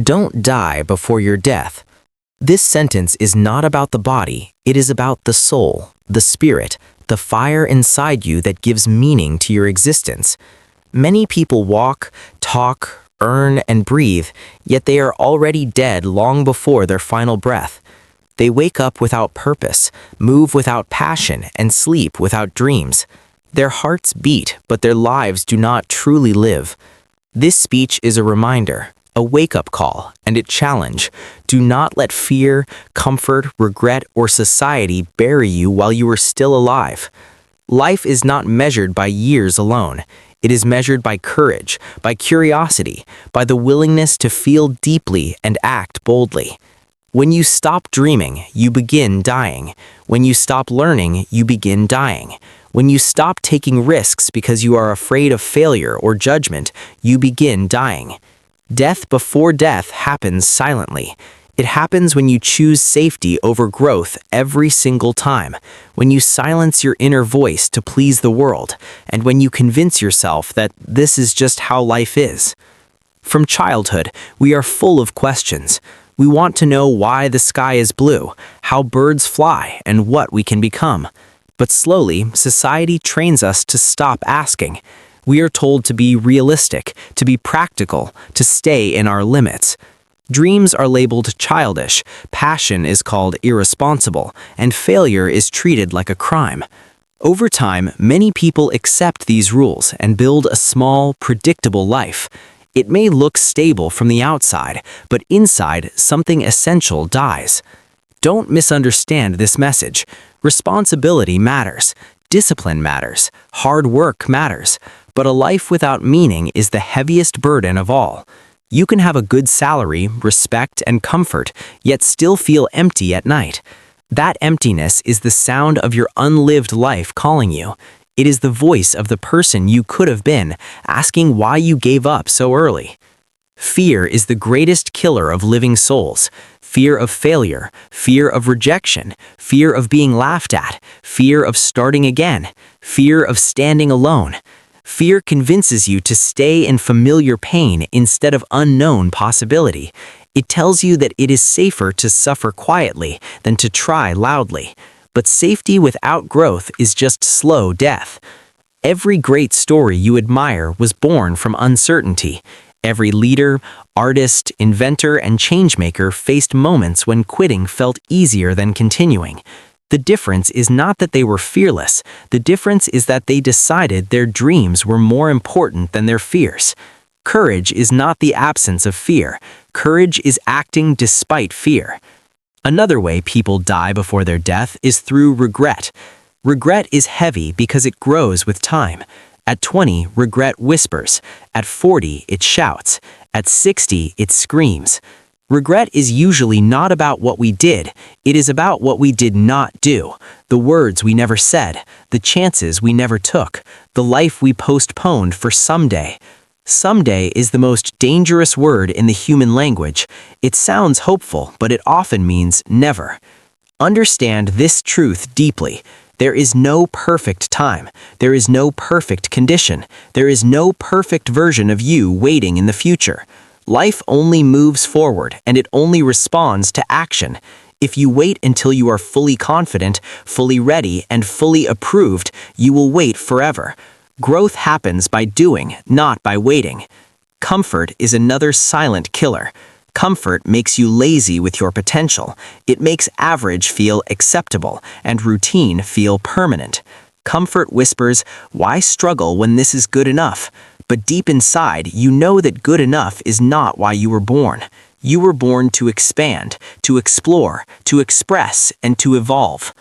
Don't die before your death. This sentence is not about the body, it is about the soul, the spirit, the fire inside you that gives meaning to your existence. Many people walk, talk, earn, and breathe, yet they are already dead long before their final breath. They wake up without purpose, move without passion, and sleep without dreams. Their hearts beat, but their lives do not truly live. This speech is a reminder, a wake-up call, and a challenge. Do not let fear, comfort, regret, or society bury you while you are still alive. Life is not measured by years alone. It is measured by courage, by curiosity, by the willingness to feel deeply and act boldly. When you stop dreaming, you begin dying. When you stop learning, you begin dying. When you stop taking risks because you are afraid of failure or judgment, you begin dying. Death before death happens silently. It happens when you choose safety over growth every single time, when you silence your inner voice to please the world, and when you convince yourself that this is just how life is. From childhood, we are full of questions. We want to know why the sky is blue, how birds fly, and what we can become. But slowly, society trains us to stop asking. We are told to be realistic, to be practical, to stay in our limits. Dreams are labeled childish, passion is called irresponsible, and failure is treated like a crime. Over time, many people accept these rules and build a small, predictable life. It may look stable from the outside, but inside, something essential dies. Don't misunderstand this message. Responsibility matters. Discipline matters. Hard work matters. But a life without meaning is the heaviest burden of all. You can have a good salary, respect, and comfort, yet still feel empty at night. That emptiness is the sound of your unlived life calling you. It is the voice of the person you could have been, asking why you gave up so early. Fear is the greatest killer of living souls. Fear of failure, fear of rejection, fear of being laughed at, fear of starting again, fear of standing alone. Fear convinces you to stay in familiar pain instead of unknown possibility. It tells you that it is safer to suffer quietly than to try loudly. But safety without growth is just slow death. Every great story you admire was born from uncertainty. Every leader, artist, inventor, and changemaker faced moments when quitting felt easier than continuing. The difference is not that they were fearless. The difference is that they decided their dreams were more important than their fears. Courage is not the absence of fear. Courage is acting despite fear. Another way people die before their death is through regret. Regret is heavy because it grows with time. At 20, regret whispers. At 40, it shouts. At 60, it screams. Regret is usually not about what we did. It is about what we did not do. The words we never said. The chances we never took. The life we postponed for someday. Someday is the most dangerous word in the human language. It sounds hopeful, but it often means never. Understand this truth deeply. There is no perfect time. There is no perfect condition. There is no perfect version of you waiting in the future. Life only moves forward, and it only responds to action. If you wait until you are fully confident, fully ready, and fully approved, you will wait forever. Growth happens by doing, not by waiting. Comfort is another silent killer. Comfort makes you lazy with your potential. It makes average feel acceptable, and routine feel permanent. Comfort whispers, "Why struggle when this is good enough?" But deep inside, you know that good enough is not why you were born. You were born to expand, to explore, to express, and to evolve.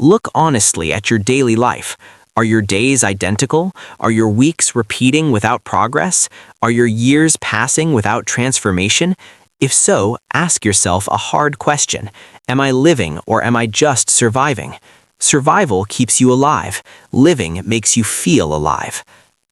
Look honestly at your daily life. Are your days identical? Are your weeks repeating without progress? Are your years passing without transformation? If so, ask yourself a hard question. Am I living or am I just surviving? Survival keeps you alive. Living makes you feel alive.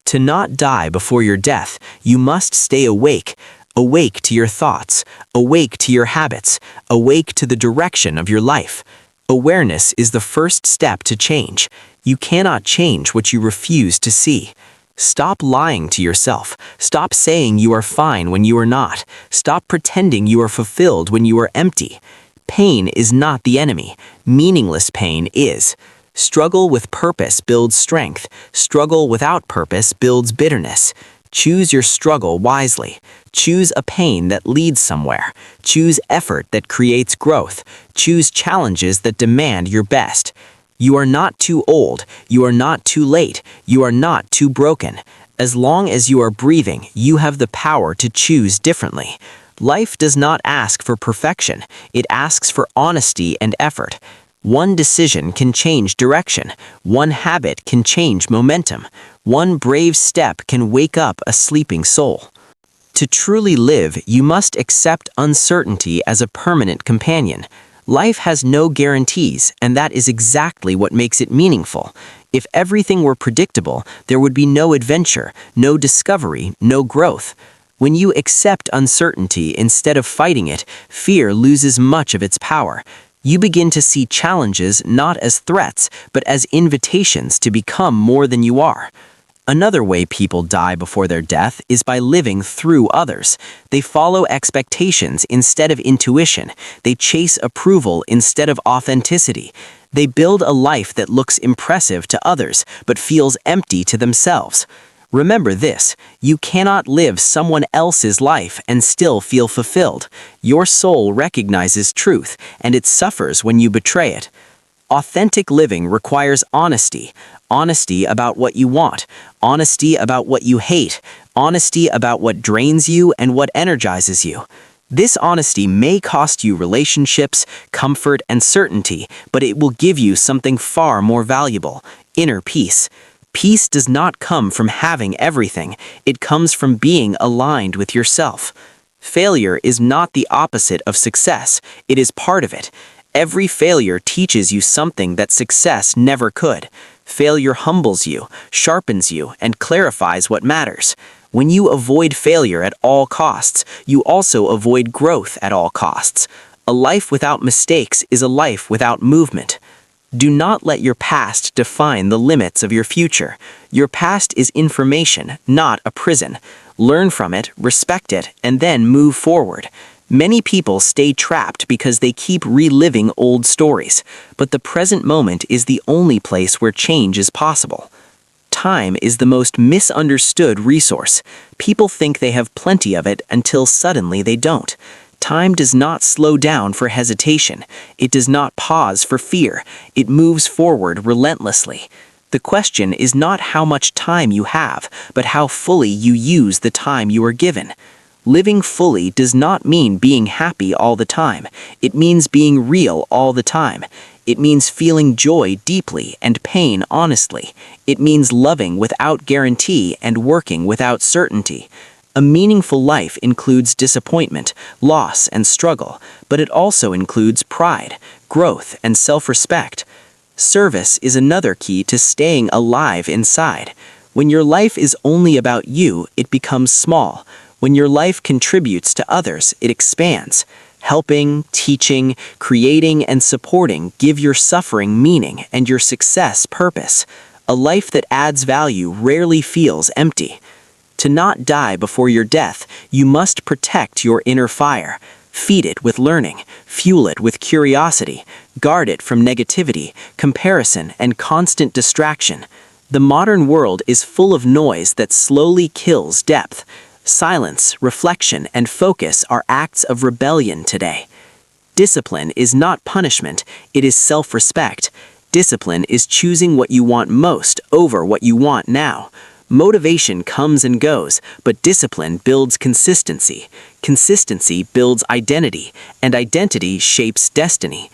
To not die before your death, you must stay awake. Awake to your thoughts. Awake to your habits. Awake to the direction of your life. Awareness is the first step to change. You cannot change what you refuse to see. Stop lying to yourself. Stop saying you are fine when you are not. Stop pretending you are fulfilled when you are empty. Pain is not the enemy. Meaningless pain is. Struggle with purpose builds strength. Struggle without purpose builds bitterness. Choose your struggle wisely. Choose a pain that leads somewhere. Choose effort that creates growth. Choose challenges that demand your best. You are not too old. You are not too late. You are not too broken. As long as you are breathing, you have the power to choose differently. Life does not ask for perfection. It asks for honesty and effort. One decision can change direction. One habit can change momentum. One brave step can wake up a sleeping soul. To truly live, you must accept uncertainty as a permanent companion. Life has no guarantees, and that is exactly what makes it meaningful. If everything were predictable, there would be no adventure, no discovery, no growth. When you accept uncertainty instead of fighting it, fear loses much of its power. You begin to see challenges not as threats, but as invitations to become more than you are. Another way people die before their death is by living through others. They follow expectations instead of intuition. They chase approval instead of authenticity. They build a life that looks impressive to others, but feels empty to themselves. Remember this, you cannot live someone else's life and still feel fulfilled. Your soul recognizes truth, and it suffers when you betray it. Authentic living requires honesty. Honesty about what you want. Honesty about what you hate. Honesty about what drains you and what energizes you. This honesty may cost you relationships, comfort, and certainty, but it will give you something far more valuable, inner peace. Peace does not come from having everything. It comes from being aligned with yourself. Failure is not the opposite of success. It is part of it. Every failure teaches you something that success never could. Failure humbles you, sharpens you, and clarifies what matters. When you avoid failure at all costs, you also avoid growth at all costs. A life without mistakes is a life without movement. Do not let your past define the limits of your future. Your past is information, not a prison. Learn from it, respect it, and then move forward. Many people stay trapped because they keep reliving old stories, but the present moment is the only place where change is possible. Time is the most misunderstood resource. People think they have plenty of it until suddenly they don't. Time does not slow down for hesitation. It does not pause for fear. It moves forward relentlessly. The question is not how much time you have, but how fully you use the time you are given. Living fully does not mean being happy all the time. It means being real all the time. It means feeling joy deeply and pain honestly. It means loving without guarantee and working without certainty. A meaningful life includes disappointment, loss, and struggle, but it also includes pride, growth, and self-respect. Service is another key to staying alive inside. When your life is only about you, it becomes small. When your life contributes to others, it expands. Helping, teaching, creating, and supporting give your suffering meaning and your success purpose. A life that adds value rarely feels empty. To not die before your death, you must protect your inner fire. Feed it with learning, fuel it with curiosity, guard it from negativity, comparison, and constant distraction. The modern world is full of noise that slowly kills depth. Silence, reflection, and focus are acts of rebellion today. Discipline is not punishment, it is self-respect. Discipline is choosing what you want most over what you want now. Motivation comes and goes, but discipline builds consistency. Consistency builds identity, and identity shapes destiny.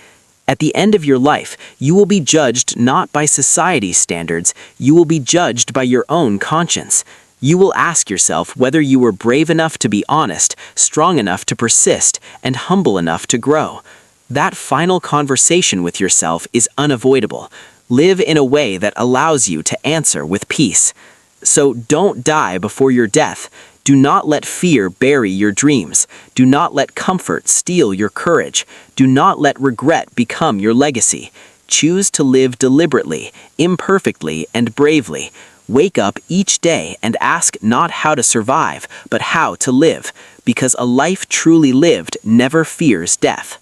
At the end of your life, you will be judged not by society's standards, you will be judged by your own conscience. You will ask yourself whether you were brave enough to be honest, strong enough to persist, and humble enough to grow. That final conversation with yourself is unavoidable. Live in a way that allows you to answer with peace. So don't die before your death. Do not let fear bury your dreams. Do not let comfort steal your courage. Do not let regret become your legacy. Choose to live deliberately, imperfectly, and bravely. Wake up each day and ask not how to survive, but how to live, because a life truly lived never fears death.